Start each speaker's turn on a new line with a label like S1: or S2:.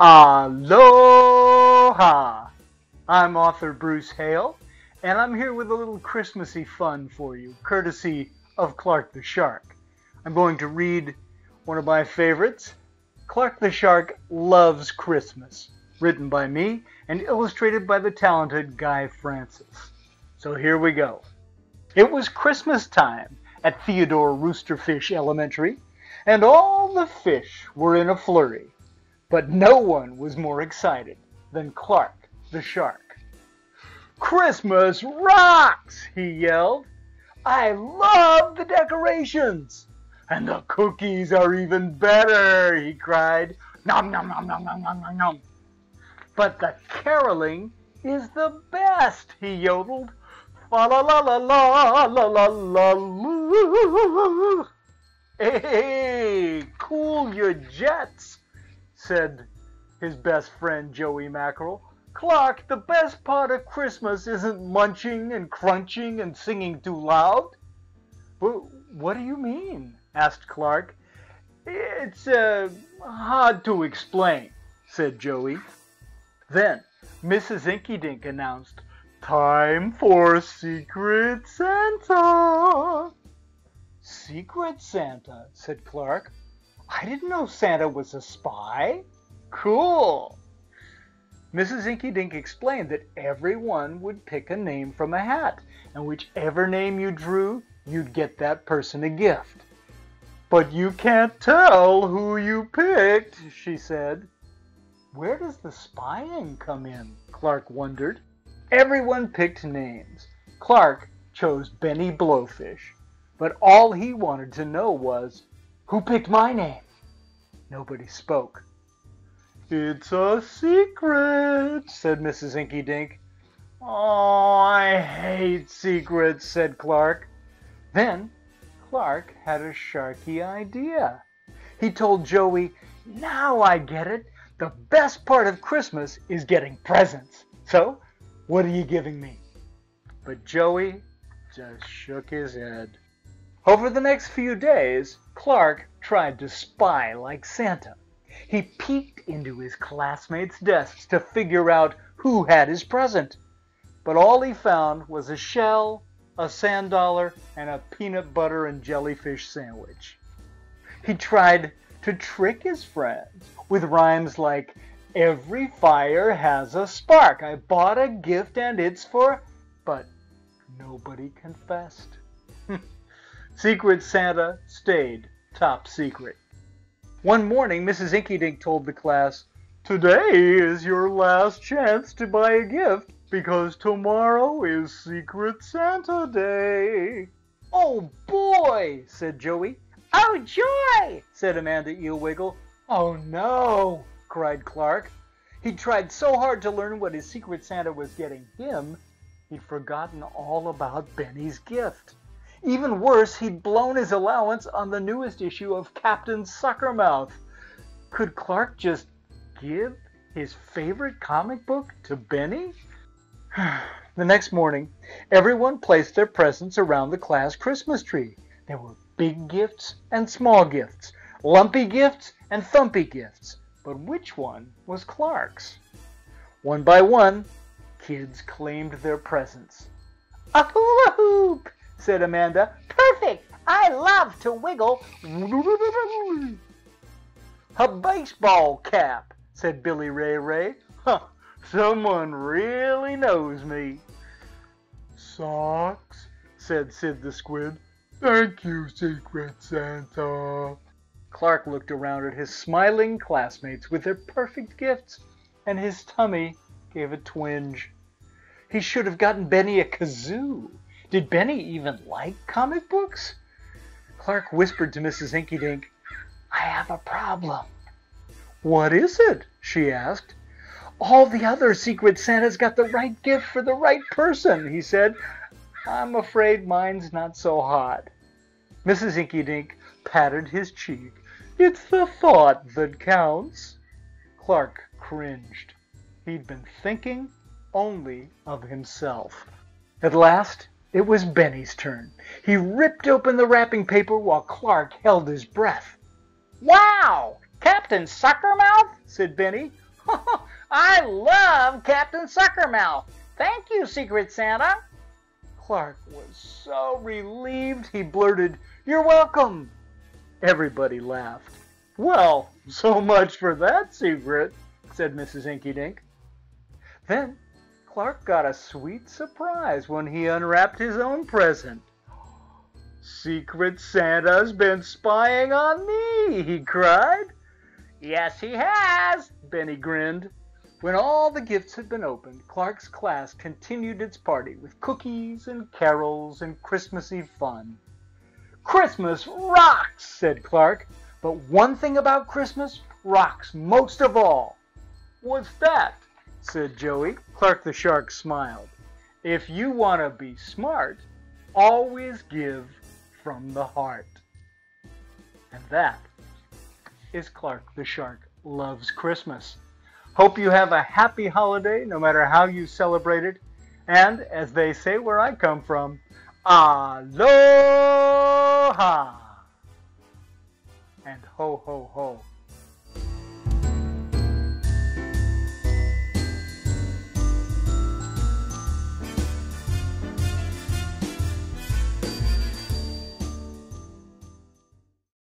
S1: Aloha! I'm author Bruce Hale, and I'm here with a little Christmassy fun for you, courtesy of Clark the Shark. I'm going to read one of my favorites, Clark the Shark Loves Christmas, written by me and illustrated by the talented Guy Francis. So here we go. It was Christmas time at Theodore Roosterfish Elementary, and all the fish were in a flurry. But no one was more excited than Clark the Shark. "Christmas rocks!" he yelled. "I love the decorations! And the cookies are even better!" he cried. "Nom nom nom nom nom nom nom nom! But the caroling is the best!" he yodeled. "Fa la la la la la la la la." "Hey, cool your jets!" said his best friend Joey Mackerel. "Clark, the best part of Christmas isn't munching and crunching and singing too loud." "What do you mean?" asked Clark. "It's hard to explain," said Joey. Then Mrs. Inkydink announced, "Time for Secret Santa." "Secret Santa?" said Clark. "I didn't know Santa was a spy." "Cool." Mrs. Inkydink explained that everyone would pick a name from a hat, and whichever name you drew, you'd get that person a gift. "But you can't tell who you picked," she said. "Where does the spying come in?" Clark wondered. Everyone picked names. Clark chose Benny Blowfish, but all he wanted to know was, "Who picked my name?" Nobody spoke. "It's a secret," said Mrs. Inkydink. "Oh, I hate secrets," said Clark. Then Clark had a sharky idea. He told Joey, "Now I get it. The best part of Christmas is getting presents. So, what are you giving me?" But Joey just shook his head. Over the next few days, Clark tried to spy like Santa. He peeked into his classmates' desks to figure out who had his present. But all he found was a shell, a sand dollar, and a peanut butter and jellyfish sandwich. He tried to trick his friends with rhymes like, "Every fire has a spark. I bought a gift and it's for..." But nobody confessed. Secret Santa stayed top secret. One morning, Mrs. Inkydink told the class, "Today is your last chance to buy a gift because tomorrow is Secret Santa Day." "Oh boy," said Joey. "Oh joy," said Amanda Eelwiggle. "Oh no," cried Clark. He'd tried so hard to learn what his Secret Santa was getting him, he'd forgotten all about Benny's gift. Even worse, he'd blown his allowance on the newest issue of Captain Suckermouth. Could Clark just give his favorite comic book to Benny? The next morning, everyone placed their presents around the class Christmas tree. There were big gifts and small gifts, lumpy gifts and thumpy gifts. But which one was Clark's? One by one, kids claimed their presents. "A hula hoop," said Amanda. "Perfect! I love to wiggle." "A baseball cap," said Billy Ray Ray. "Huh, someone really knows me." "Socks," said Sid the Squid. "Thank you, Secret Santa." Clark looked around at his smiling classmates with their perfect gifts, and his tummy gave a twinge. He should have gotten Benny a kazoo. Did Benny even like comic books? Clark whispered to Mrs. Inkydink, "I have a problem." "What is it?" she asked. "All the other Secret Santas got the right gift for the right person," he said. "I'm afraid mine's not so hot." Mrs. Inkydink patted his cheek. "It's the thought that counts." Clark cringed. He'd been thinking only of himself. At last, it was Benny's turn. He ripped open the wrapping paper while Clark held his breath. "Wow! Captain Suckermouth?" said Benny.
S2: I love Captain Suckermouth. Thank you, Secret Santa.
S1: Clark was so relieved he blurted, "You're welcome." Everybody laughed. "Well, so much for that secret," said Mrs. Inkydink. Then Clark got a sweet surprise when he unwrapped his own present. "Secret Santa's been spying on me," he cried.
S2: "Yes, he has,"
S1: Benny grinned. When all the gifts had been opened, Clark's class continued its party with cookies and carols and Christmassy fun. "Christmas rocks," said Clark. "But one thing about Christmas rocks most of all." "What's that?" said Joey. Clark the Shark smiled. "If you want to be smart, always give from the heart." And that is Clark the Shark Loves Christmas. Hope you have a happy holiday no matter how you celebrate it. And as they say where I come from, aloha and ho ho ho.